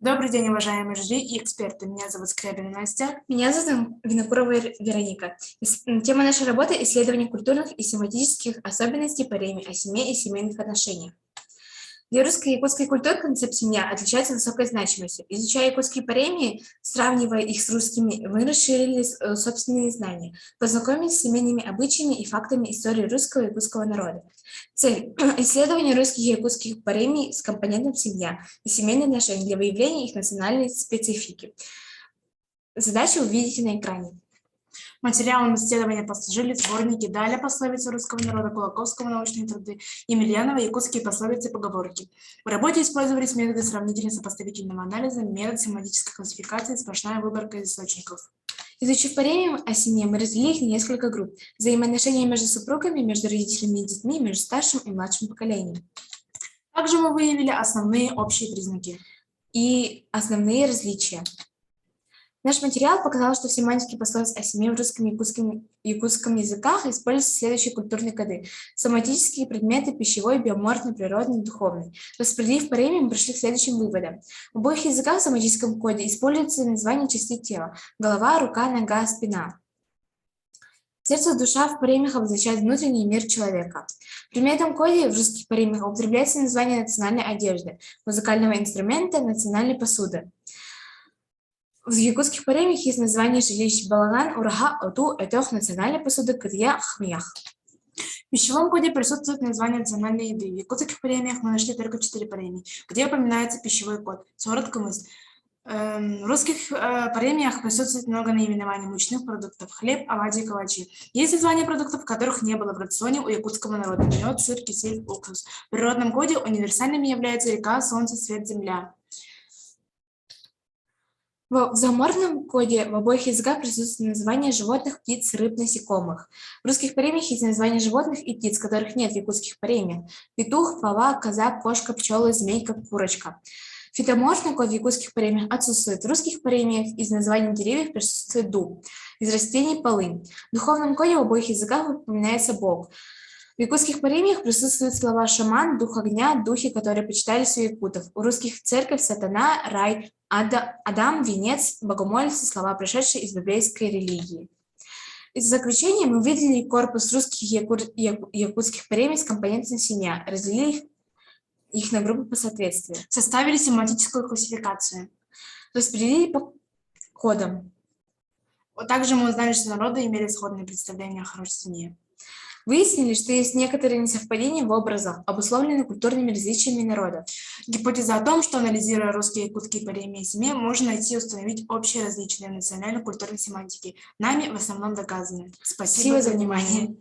Добрый день, уважаемые жюри и эксперты. Меня зовут Скрябина Настя. Меня зовут Винокурова Вероника. Тема нашей работы — исследование культурных и семантических особенностей по теме о семье и семейных отношениях. Для русской и якутской культуры концепт «семья» отличается высокой значимостью. Изучая якутские паремии, сравнивая их с русскими, мы расширили собственные знания, познакомились с семейными обычаями и фактами истории русского и якутского народа. Цель — исследование русских и якутских паремий с компонентом «семья» и семейные отношения для выявления их национальной специфики. Задачи вы видите на экране. Материалом исследования послужили сборники Даля «Пословицы русского народа», Кулаковского «Научные труды» и Емельянова «Якутские пословицы и поговорки». В работе использовались методы сравнительно-сопоставительного анализа, метод семантической классификации, сплошная выборка из источников. Изучив паремии о семье, мы разделили их на несколько групп. Взаимоотношения между супругами, между родителями и детьми, между старшим и младшим поколением. Также мы выявили основные общие признаки и основные различия. Наш материал показал, что в семантике пословиц о семье в русском и якутском языках используются следующие культурные коды: соматические предметы: пищевой, биоморфный, природный, духовный. Распределив паремии, мы пришли к следующим выводам. В обоих языках в соматическом коде используются названия частей тела: голова, рука, нога, спина. Сердце, душа в паремиях обозначает внутренний мир человека. В предметном коде в русских паремиях употребляется название национальной одежды, музыкального инструмента, национальной посуды. В якутских паремиях есть название жилищ: балаган, урага, оту, этох, национальной посуды, кырья, хмях. В пищевом коде присутствует название национальной еды. В якутских паремиях мы нашли только 4 паремии, где упоминается пищевой код. Сородкомыс. В русских паремиях присутствует много наименований мучных продуктов: хлеб, оладьи, калачи. Есть названия продуктов, которых не было в рационе у якутского народа: мед, сыр, кисель, уксус. В природном коде универсальными являются река, солнце, свет, земля. В зооморфном коде в обоих языках присутствует название животных, птиц, рыб, насекомых. В русских паремиях есть названия животных и птиц, которых нет в якутских паремиях: петух, пава, коза, кошка, пчела, змейка, курочка. Фитоморфный код в якутских паремиях отсутствует. В русских паремиях из названий деревьев присутствует дуб, из растений полынь. В духовном коде в обоих языках упоминается Бог. В якутских паремиях присутствуют слова шаман, дух огня, духи, которые почитались у якутов. У русских церковь, сатана, рай, Адам, венец, богомольцы, слова, пришедшие из библейской религии. Из заключения мы выделили корпус русских и якутских паремий с компонентом семья, разделили их на группы по соответствию. Составили семантическую классификацию. Распределили по кодам. Также мы узнали, что народы имели сходные представления о хорошей семье. Выяснили, что есть некоторые несовпадения в образах, обусловленные культурными различиями народов. Гипотеза о том, что, анализируя русские и якутские паремии семьи, можно найти и установить общие различия в национально-культурной семантике, нами в основном доказаны. Спасибо за внимание.